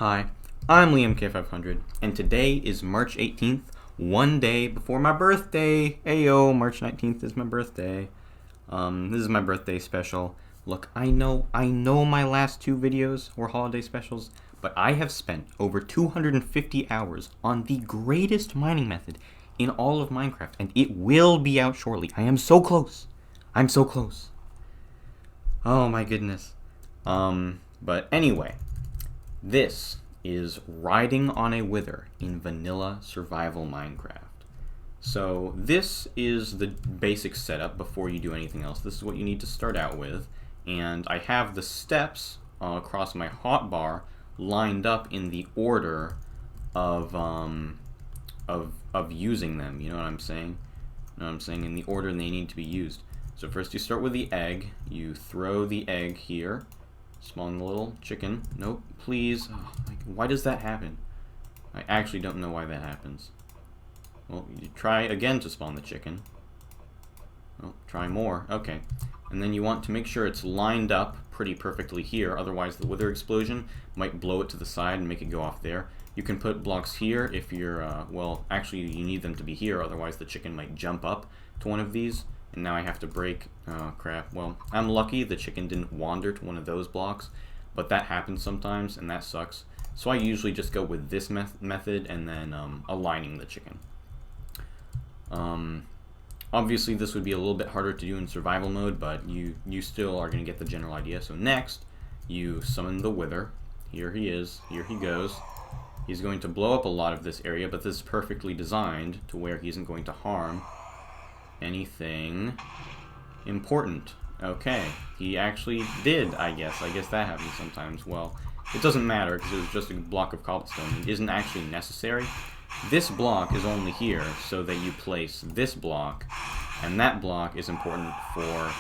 Hi, I'm LiamK500, and today is March 18th, one day before my birthday. Ayo, March 19th is my birthday. This is my birthday special. Look, I know my last two videos were holiday specials, but I have spent over 250 hours on the greatest mining method in all of Minecraft, and it will be out shortly. I am so close. I'm so close. Oh my goodness. But anyway, this is riding on a wither in vanilla survival Minecraft. So this is the basic setup before you do anything else. This is what you need to start out with, and I have the steps across my hotbar lined up in the order of using them. You know what I'm saying? In the order they need to be used. So first you start with the egg. You throw the egg here. Spawn the little chicken. Nope, please. Oh, why does that happen? I actually don't know why that happens. Well, you try again to spawn the chicken. Oh, try more. Okay. And then you want to make sure it's lined up pretty perfectly here, otherwise the wither explosion might blow it to the side and make it go off there. You can put blocks here if you're, well, actually you need them to be here, otherwise the chicken might jump up to one of these. And now I have to break, oh crap, well, I'm lucky the chicken didn't wander to one of those blocks, but that happens sometimes, and that sucks. So I usually just go with this method and then aligning the chicken. Obviously this would be a little bit harder to do in survival mode, but you still are going to get the general idea. So next, you summon the wither. Here he is, here he goes. He's going to blow up a lot of this area, but this is perfectly designed to where he isn't going to harm anything important. Okay, he actually did, I guess. I guess that happens sometimes. Well, it doesn't matter because it was just a block of cobblestone. It isn't actually necessary. This block is only here so that you place this block, and that block is important for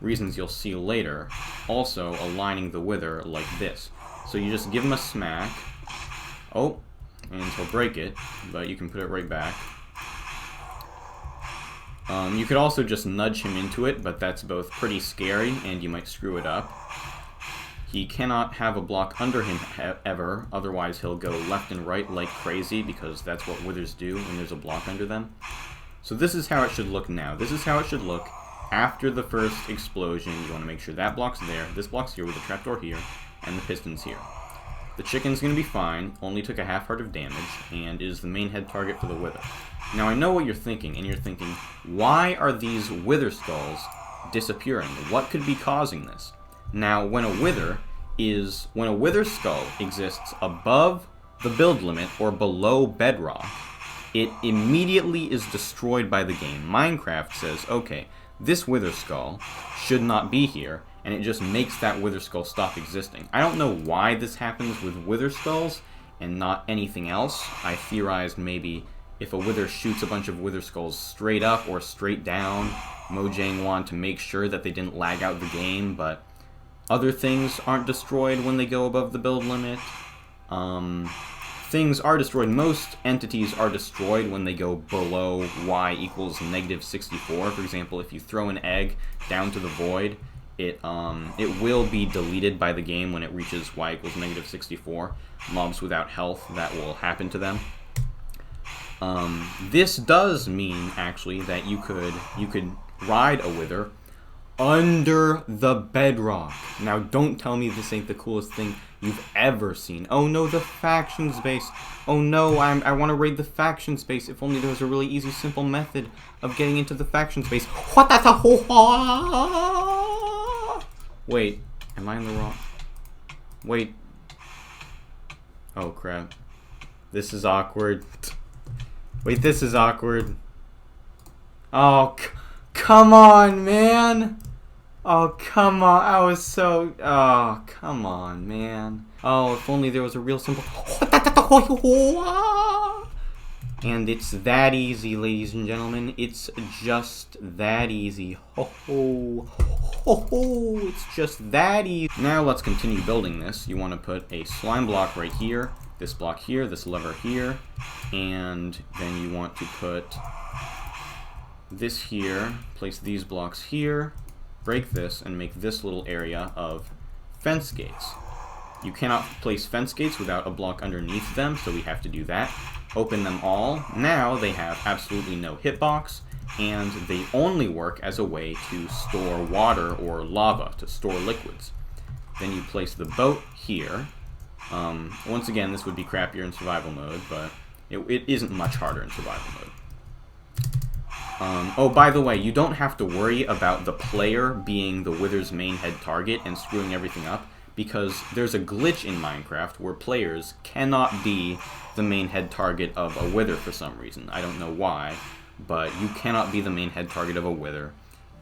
reasons you'll see later. Also, aligning the wither like this. So you just give him a smack. Oh, and he'll break it, but you can put it right back. You could also just nudge him into it, but that's both pretty scary and you might screw it up. He cannot have a block under him ever, otherwise he'll go left and right like crazy because that's what withers do when there's a block under them. So this is how it should look now. This is how it should look after the first explosion. You want to make sure that block's there, this block's here with the trapdoor here, and the piston's here. The chicken's going to be fine, only took a half heart of damage, and is the main head target for the wither. Now I know what you're thinking, and you're thinking, why are these wither skulls disappearing? What could be causing this? Now, when a wither skull exists above the build limit or below bedrock, it immediately is destroyed by the game. Minecraft says, okay, this wither skull should not be here, and it just makes that wither skull stop existing. I don't know why this happens with wither skulls and not anything else. I theorized maybe if a wither shoots a bunch of wither skulls straight up or straight down, Mojang wanted to make sure that they didn't lag out the game, but other things aren't destroyed when they go above the build limit. Things are destroyed. Most entities are destroyed when they go below y equals -64. For example, if you throw an egg down to the void, it will be deleted by the game when it reaches y equals -64. Mobs without health, that will happen to them. This does mean, actually, that you could ride a wither under the bedrock. Now, don't tell me this ain't the coolest thing you've ever seen. Oh no, the faction space. Oh no, I want to raid the faction space. If only there was a really easy, simple method of getting into the faction space. What the Wait, am I in the wrong? Wait. Oh crap. This is awkward. Wait, this is awkward. Oh, come on, man. Oh, come on. I was so... Oh, come on, man. Oh, if only there was a real simple... And it's that easy, ladies and gentlemen. It's just that easy. Ho ho. Ho ho. It's just that easy. Now let's continue building this. You want to put a slime block right here, this block here, this lever here, and then you want to put this here, place these blocks here, break this, and make this little area of fence gates. You cannot place fence gates without a block underneath them, so we have to do that. Open them all. Now they have absolutely no hitbox, and they only work as a way to store water or lava, to store liquids. Then you place the boat here. Once again, this would be crappier in survival mode, but it isn't much harder in survival mode. Oh, by the way, you don't have to worry about the player being the Wither's main head target and screwing everything up, because there's a glitch in Minecraft where players cannot be the main head target of a Wither for some reason. I don't know why, but you cannot be the main head target of a Wither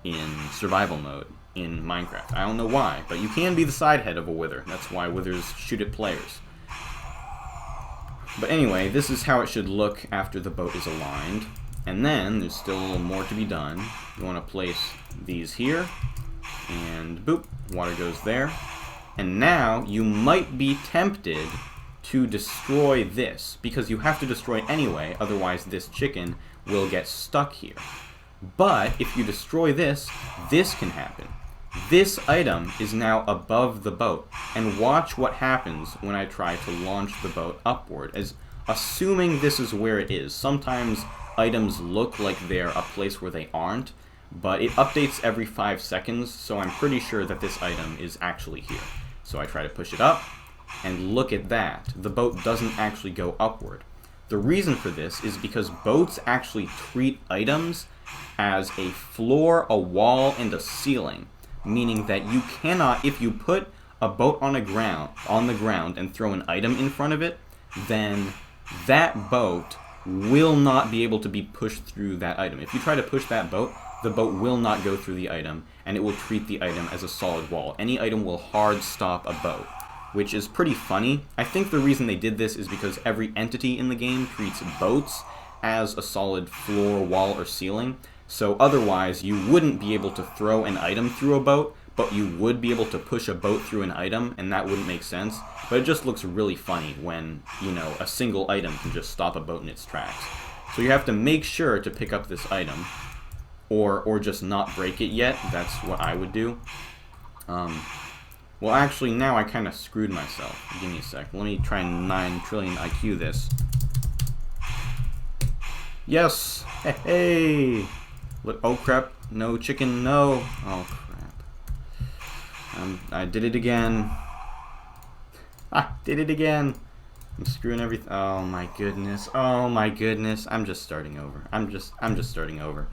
in survival mode in Minecraft. I don't know why, but you can be the side head of a Wither. That's why Withers shoot at players. But anyway, this is how it should look after the boat is aligned. And then, there's still a little more to be done. You want to place these here, and boop, water goes there. And now, you might be tempted to destroy this, because you have to destroy it anyway, otherwise this chicken will get stuck here. But, if you destroy this, this can happen. This item is now above the boat, and watch what happens when I try to launch the boat upward, as assuming this is where it is. Sometimes items look like they're a place where they aren't, but it updates every 5 seconds, so I'm pretty sure that this item is actually here. So I try to push it up, and look at that. The boat doesn't actually go upward. The reason for this is because boats actually treat items as a floor, a wall, and a ceiling, meaning that you cannot, if you put a boat on the ground and throw an item in front of it, then that boat will not be able to be pushed through that item. If you try to push that boat, the boat will not go through the item, and it will treat the item as a solid wall. Any item will hard stop a boat, which is pretty funny. I think the reason they did this is because every entity in the game treats boats as a solid floor, wall, or ceiling. So otherwise, you wouldn't be able to throw an item through a boat, but you would be able to push a boat through an item, and that wouldn't make sense. But it just looks really funny when, you know, a single item can just stop a boat in its tracks. So you have to make sure to pick up this item, or just not break it yet. That's what I would do. Well, actually, now I kind of screwed myself. Give me a sec. Let me try and 9 trillion IQ this. Yes! Hey! Look, oh crap. No chicken, no. Oh crap. I did it again. I did it again. I'm screwing everything. Oh my goodness. Oh my goodness. I'm just starting over. I'm just starting over.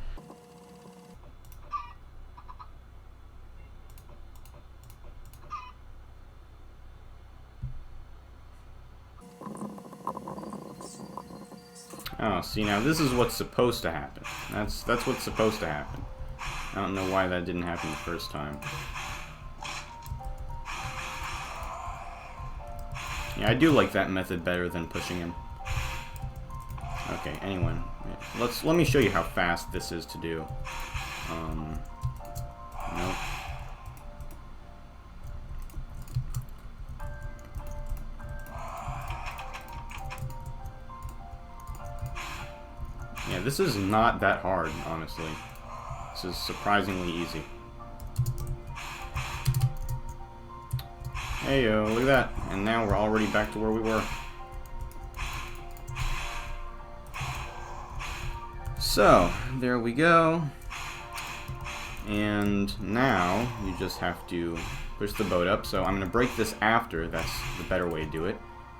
Oh, see, now this is what's supposed to happen. That's what's supposed to happen. I don't know why that didn't happen the first time. Yeah, I do like that method better than pushing him. Okay, anyway, let me show you how fast this is to do. Nope. Yeah, this is not that hard, honestly. This is surprisingly easy. Heyo, look at that. And now we're already back to where we were. So, there we go. And now, you just have to push the boat up. So I'm going to break this after. That's the better way to do it.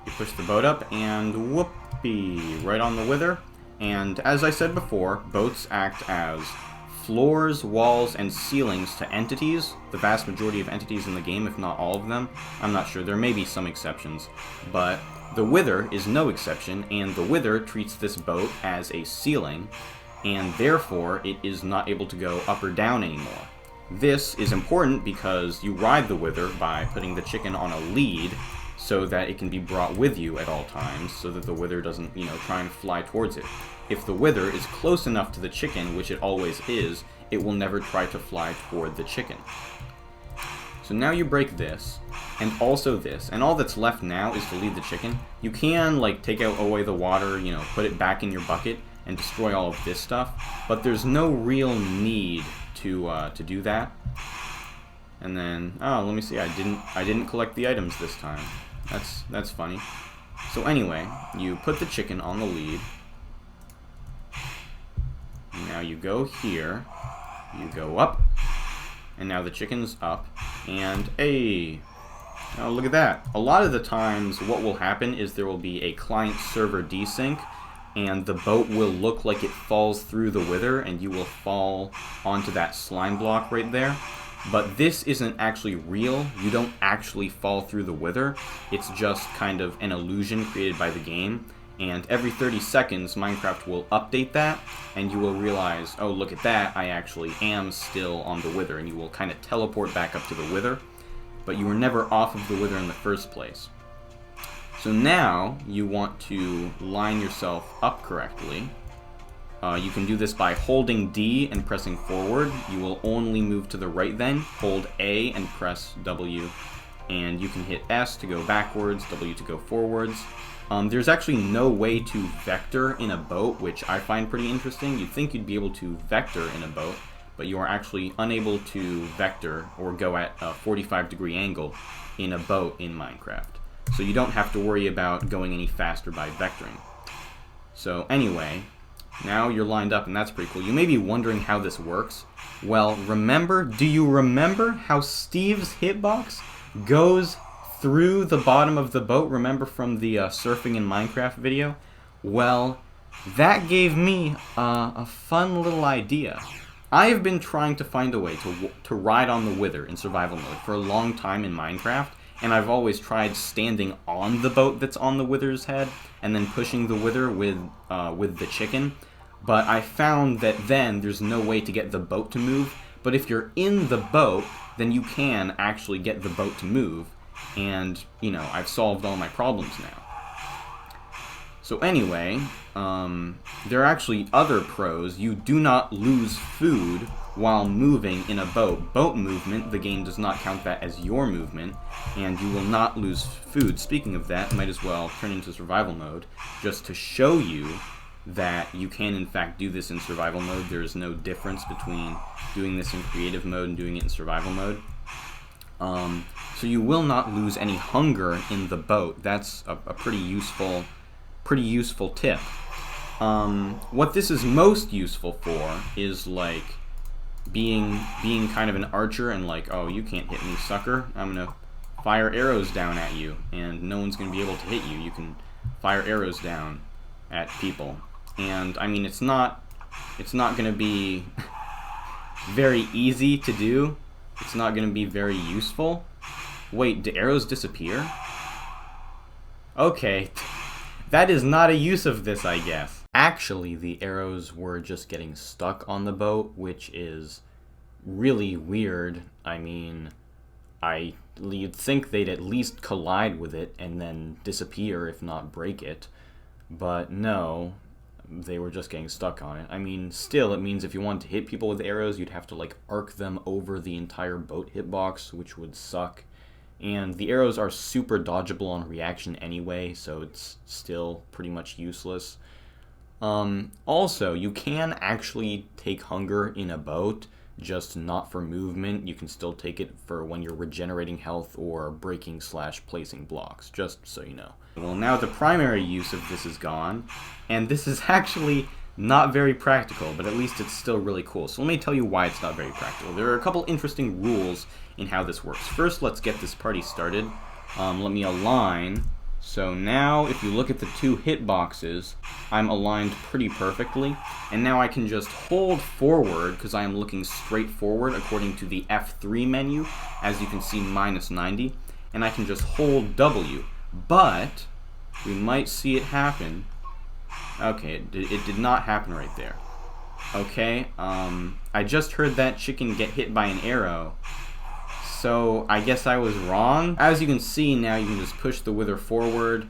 You push the boat up, and whoopee, right on the wither. And as I said before, boats act as floors, walls, and ceilings to entities. The vast majority of entities in the game, if not all of them. I'm not sure, there may be some exceptions. But the wither is no exception, and the wither treats this boat as a ceiling, and therefore it is not able to go up or down anymore. This is important because you ride the wither by putting the chicken on a lead, so that it can be brought with you at all times, so that the wither doesn't, you know, try and fly towards it. If the wither is close enough to the chicken, which it always is, it will never try to fly toward the chicken. So now you break this, and also this, and all that's left now is to lead the chicken. You can, like, take away the water, you know, put it back in your bucket, and destroy all of this stuff, but there's no real need to do that. And then, oh, let me see, I didn't collect the items this time. That's funny. So anyway, you put the chicken on the lead. Now you go here, you go up, and now the chicken's up, and hey, oh, look at that. A lot of the times what will happen is there will be a client-server desync, and the boat will look like it falls through the wither, and you will fall onto that slime block right there. But this isn't actually real. You don't actually fall through the wither. It's just kind of an illusion created by the game. And every 30 seconds, Minecraft will update that, and you will realize, oh, look at that, I actually am still on the wither, and you will kind of teleport back up to the wither, but you were never off of the wither in the first place. So now, you want to line yourself up correctly. You can do this by holding D and pressing forward. You will only move to the right then. Hold A and press W, and you can hit S to go backwards, W to go forwards. There's actually no way to vector in a boat, which I find pretty interesting. You'd think you'd be able to vector in a boat, but you are actually unable to vector or go at a 45-degree angle in a boat in Minecraft. So you don't have to worry about going any faster by vectoring. So anyway, now you're lined up, and that's pretty cool. You may be wondering how this works. Well, do you remember how Steve's hitbox goes through the bottom of the boat? Remember from the surfing in Minecraft video? Well, that gave me a fun little idea. I have been trying to find a way to ride on the wither in survival mode for a long time in Minecraft, and I've always tried standing on the boat that's on the wither's head and then pushing the wither with the chicken. But I found that then there's no way to get the boat to move. But if you're in the boat, then you can actually get the boat to move. And, you know, I've solved all my problems now. So anyway, there are actually other pros. You do not lose food while moving in a boat. Boat movement, the game does not count that as your movement, and you will not lose food. Speaking of that, might as well turn into survival mode, just to show you that you can in fact do this in survival mode. There is no difference between doing this in creative mode and doing it in survival mode. So you will not lose any hunger in the boat. That's a pretty useful tip. What this is most useful for is like being kind of an archer and like, oh, you can't hit me, sucker. I'm gonna fire arrows down at you, and no one's gonna be able to hit you. You can fire arrows down at people, and I mean it's not gonna be very easy to do. It's not gonna be very useful. Wait, do arrows disappear? Okay, that is not a use of this, I guess. Actually, the arrows were just getting stuck on the boat, which is really weird. I mean, you'd think they'd at least collide with it and then disappear, if not break it. But no, they were just getting stuck on it. I mean, still, it means if you wanted to hit people with arrows, you'd have to, like, arc them over the entire boat hitbox, which would suck. And the arrows are super dodgeable on reaction anyway, so it's still pretty much useless. Also, you can actually take hunger in a boat, just not for movement. You can still take it for when you're regenerating health or breaking/placing blocks, just so you know. Well, now the primary use of this is gone, and this is actually not very practical, but at least it's still really cool. So let me tell you why it's not very practical. There are a couple interesting rules in how this works. First, let's get this party started. Let me align. So now, if you look at the two hitboxes, I'm aligned pretty perfectly. And now I can just hold forward, because I am looking straight forward according to the F3 menu, as you can see, -90. And I can just hold W. But we might see it happen. Okay, it did not happen right there. Okay, I just heard that chicken get hit by an arrow. So I guess I was wrong. As you can see now, you can just push the wither forward,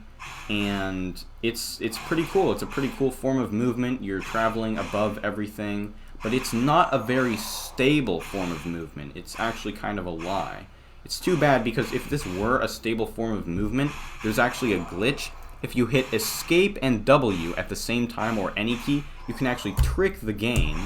and it's pretty cool. It's a pretty cool form of movement. You're traveling above everything, but it's not a very stable form of movement. It's actually kind of a lie. It's too bad, because if this were a stable form of movement, there's actually a glitch. If you hit escape and W at the same time, or any key, you can actually trick the game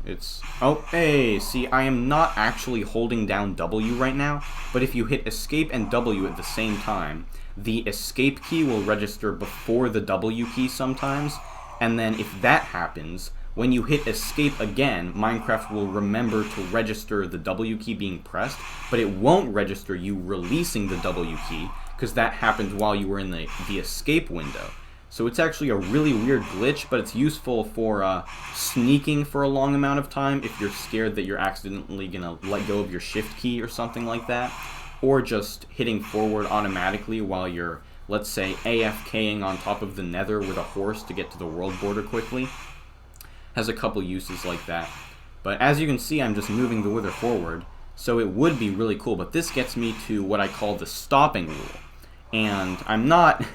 it's... Oh, hey, see, I am not actually holding down W right now, but if you hit escape and W at the same time, the escape key will register before the W key sometimes, and then if that happens, when you hit escape again, Minecraft will remember to register the W key being pressed, but it won't register you releasing the W key, because that happened while you were in the escape window. So it's actually a really weird glitch, but it's useful for sneaking for a long amount of time if you're scared that you're accidentally going to let go of your shift key or something like that, or just hitting forward automatically while you're, let's say, AFKing on top of the nether with a horse to get to the world border quickly. Has a couple uses like that. But as you can see, I'm just moving the wither forward, so it would be really cool, but this gets me to what I call the stopping rule. And I'm not,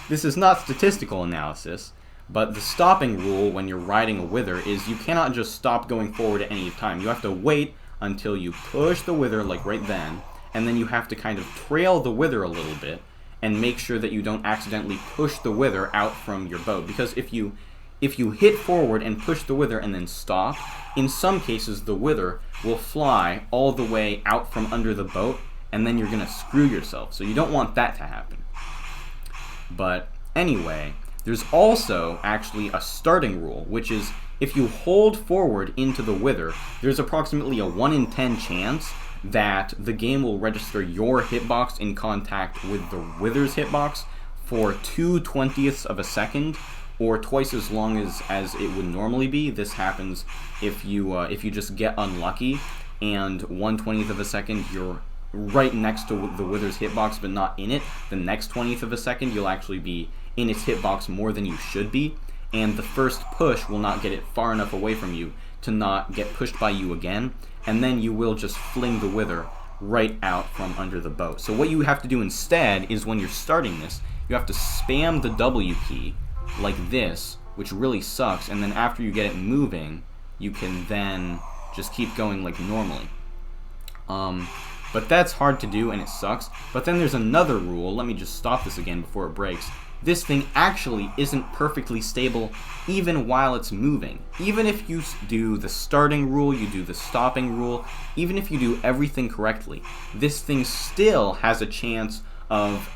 this is not statistical analysis, but the stopping rule when you're riding a wither is you cannot just stop going forward at any time. You have to wait until you push the wither, like right then, and then you have to kind of trail the wither a little bit and make sure that you don't accidentally push the wither out from your boat. Because if you hit forward and push the wither and then stop, in some cases the wither will fly all the way out from under the boat, and then you're going to screw yourself. So you don't want that to happen. But anyway, there's also actually a starting rule, which is if you hold forward into the wither, there's approximately a 1 in 10 chance that the game will register your hitbox in contact with the wither's hitbox for 2/20ths of a second, or twice as long as it would normally be. This happens if you just get unlucky and 1/20th of a second you're right next to the wither's hitbox but not in it. The next 20th of a second you'll actually be in its hitbox more than you should be, and the first push will not get it far enough away from you to not get pushed by you again, and then you will just fling the wither right out from under the boat. So what you have to do instead is when you're starting this, you have to spam the W key like this, which really sucks, and then after you get it moving, you can then just keep going like normally. But that's hard to do and it sucks. But then there's another rule. Let me just stop this again before it breaks. This thing actually isn't perfectly stable even while it's moving. Even if you do the starting rule, you do the stopping rule, even if you do everything correctly, this thing still has a chance of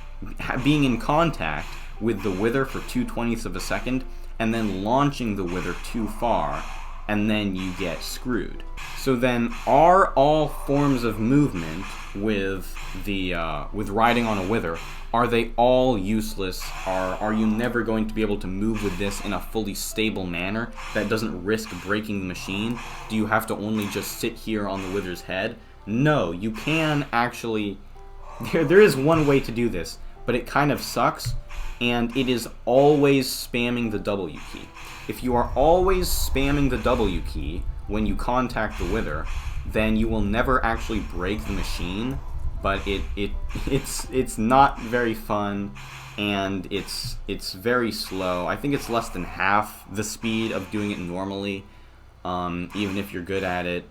being in contact with the wither for 2/20ths of a second and then launching the wither too far, and then you get screwed. So then, are all forms of movement with riding on a wither, are they all useless? Are you never going to be able to move with this in a fully stable manner that doesn't risk breaking the machine? Do you have to only just sit here on the wither's head? No, you can actually... There is one way to do this, but it kind of sucks, and it is always spamming the W key. If you are always spamming the W key when you contact the wither, then you will never actually break the machine, but it's not very fun, and it's very slow. I think it's less than half the speed of doing it normally, even if you're good at it.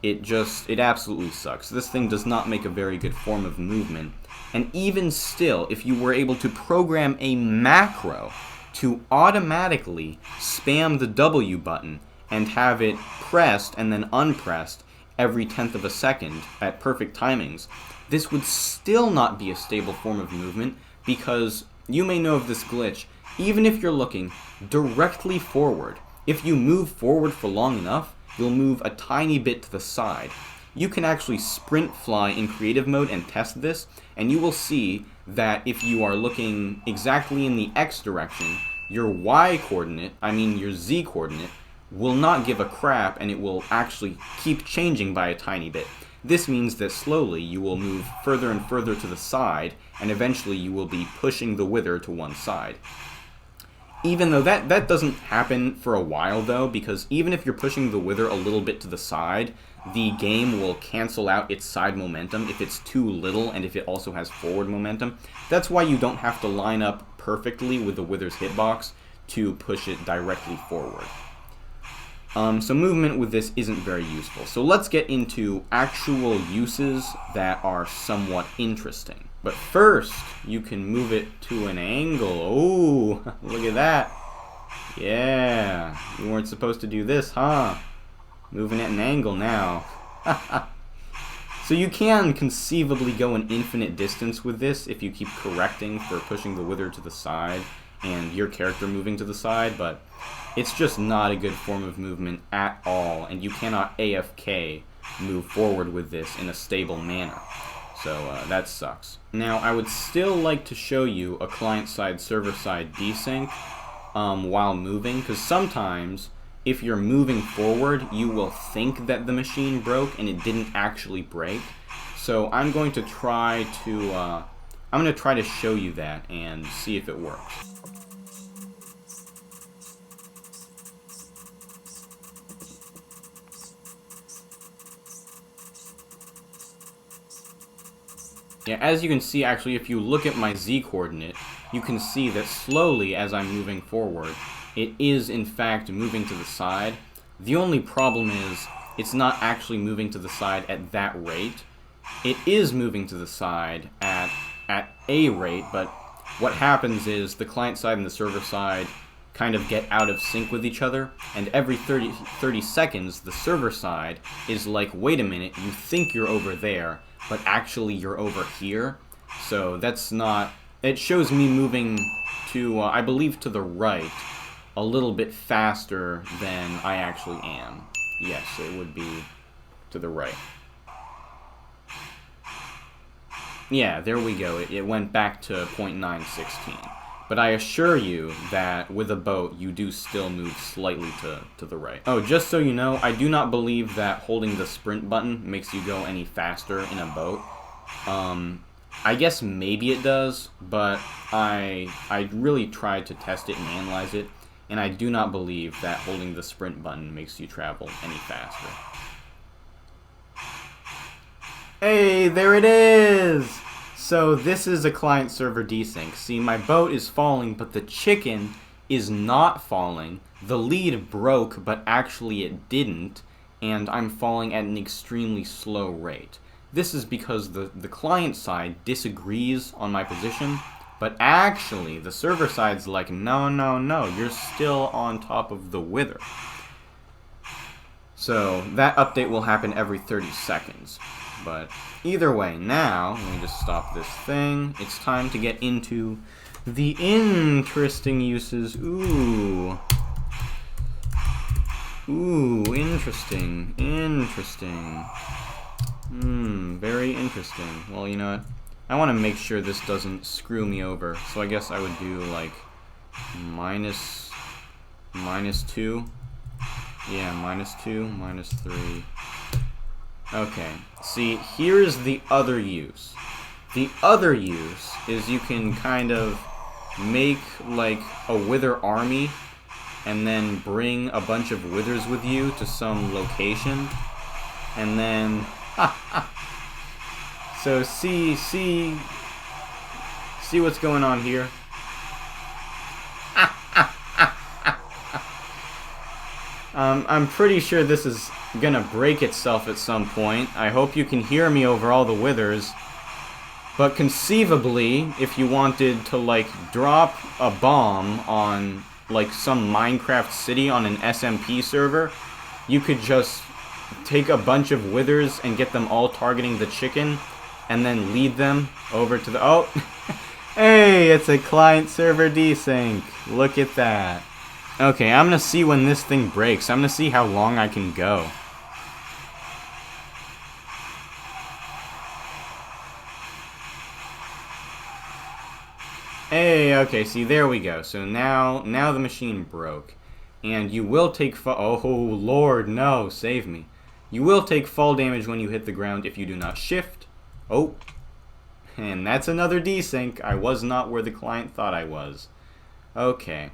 It absolutely sucks. This thing does not make a very good form of movement, and even still, if you were able to program a macro to automatically spam the W button and have it pressed and then unpressed every 10th of a second at perfect timings, this would still not be a stable form of movement, because you may know of this glitch. Even if you're looking directly forward, if you move forward for long enough, you'll move a tiny bit to the side. You can actually sprint fly in creative mode and test this, and you will see that if you are looking exactly in the X direction, your Y coordinate, your Z coordinate, will not give a crap, and it will actually keep changing by a tiny bit. This means that slowly you will move further and further to the side, and eventually you will be pushing the wither to one side. Even though that doesn't happen for a while though, because even if you're pushing the wither a little bit to the side, the game will cancel out its side momentum if it's too little and if it also has forward momentum. That's why you don't have to line up perfectly with the wither's hitbox to push it directly forward. So movement with this isn't very useful. So let's get into actual uses that are somewhat interesting. But first, you can move it to an angle. Oh, look at that. Yeah, you weren't supposed to do this, huh? Moving at an angle now. So you can conceivably go an infinite distance with this if you keep correcting for pushing the wither to the side and your character moving to the side, but it's just not a good form of movement at all, and you cannot AFK move forward with this in a stable manner. So that sucks. Now, I would still like to show you a client-side, server-side desync while moving, because sometimes if you're moving forward, you will think that the machine broke and it didn't actually break. So I'm going to try to show you that and see if it works. Yeah, as you can see, actually, if you look at my z-coordinate, you can see that slowly, as I'm moving forward, it is, in fact, moving to the side. The only problem is, it's not actually moving to the side at that rate. It is moving to the side at a rate, but what happens is the client side and the server side kind of get out of sync with each other, and every 30 seconds, the server side is like, wait a minute, you think you're over there, but actually you're over here. So that's not... It shows me moving to, I believe, to the right a little bit faster than I actually am. Yes, it would be to the right. Yeah, there we go. It went back to 0.916. But I assure you that with a boat, you do still move slightly to the right. Oh, just so you know, I do not believe that holding the sprint button makes you go any faster in a boat. I guess maybe it does, but I really tried to test it and analyze it, and I do not believe that holding the sprint button makes you travel any faster. Hey, there it is! So this is a client-server desync. See, my boat is falling, but the chicken is not falling. The lead broke, but actually it didn't, and I'm falling at an extremely slow rate. This is because the client side disagrees on my position, but actually the server side's like, no, no, no, you're still on top of the wither. So that update will happen every 30 seconds. But either way, now, let me just stop this thing. It's time to get into the interesting uses. Ooh. Ooh, interesting. Interesting. Very interesting. Well, you know what? I want to make sure this doesn't screw me over. So I guess I would do, like, minus 2. Yeah, minus 2, minus 3. Okay, see, here's the other use. The other use is you can kind of make, like, a wither army and then bring a bunch of withers with you to some location. And then... So, see what's going on here? I'm pretty sure this is gonna break itself at some point. I hope you can hear me over all the withers. But conceivably, if you wanted to, like, drop a bomb on, like, some Minecraft city on an SMP server, you could just take a bunch of withers and get them all targeting the chicken, and then lead them over to the... Oh! Hey, it's a client-server desync. Look at that. Okay, I'm gonna see when this thing breaks. I'm gonna see how long I can go. Hey, okay, see, there we go. So now the machine broke. And you will take oh, Lord, no, save me. You will take fall damage when you hit the ground if you do not shift. Oh. And that's another desync. I was not where the client thought I was. Okay.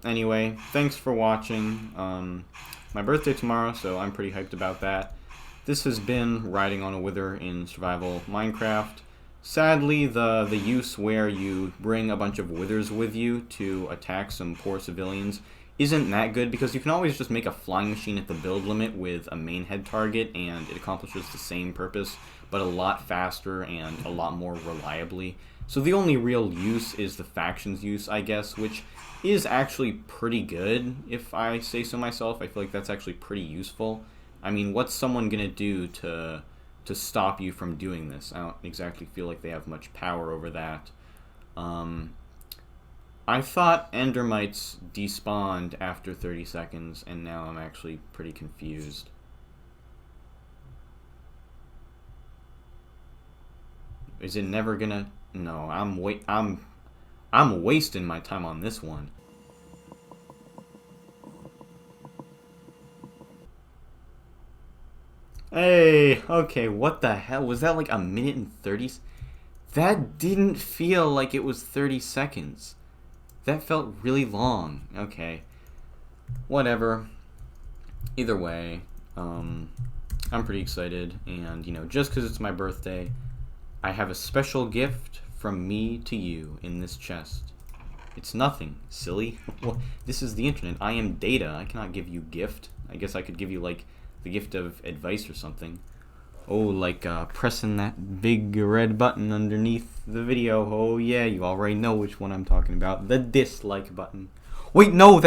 Anyway, thanks for watching. My birthday tomorrow, so I'm pretty hyped about that. this has been Riding on a Wither in Survival Minecraft. Sadly, the use where you bring a bunch of withers with you to attack some poor civilians isn't that good, because you can always just make a flying machine at the build limit with a main head target, and it accomplishes the same purpose, but a lot faster and a lot more reliably. So the only real use is the factions use, I guess, which is actually pretty good, if I say so myself. I feel like that's actually pretty useful. I mean, what's someone gonna do to stop you from doing this? I don't exactly feel like they have much power over that. I thought endermites despawned after 30 seconds, and now I'm actually pretty confused. Is it never gonna? No, I'm wasting my time on this one. Hey, okay, what the hell? Was that like a minute and 30? That didn't feel like it was 30 seconds. That felt really long. Okay. Whatever. Either way, I'm pretty excited, and, you know, just because it's my birthday, I have a special gift from me to you in this chest. It's nothing, silly. This is the internet. I am data. I cannot give you gift. I guess I could give you, like, the gift of advice or something. Oh, like pressing that big red button underneath the video. Oh yeah, you already know which one I'm talking about. The dislike button. Wait, no, that's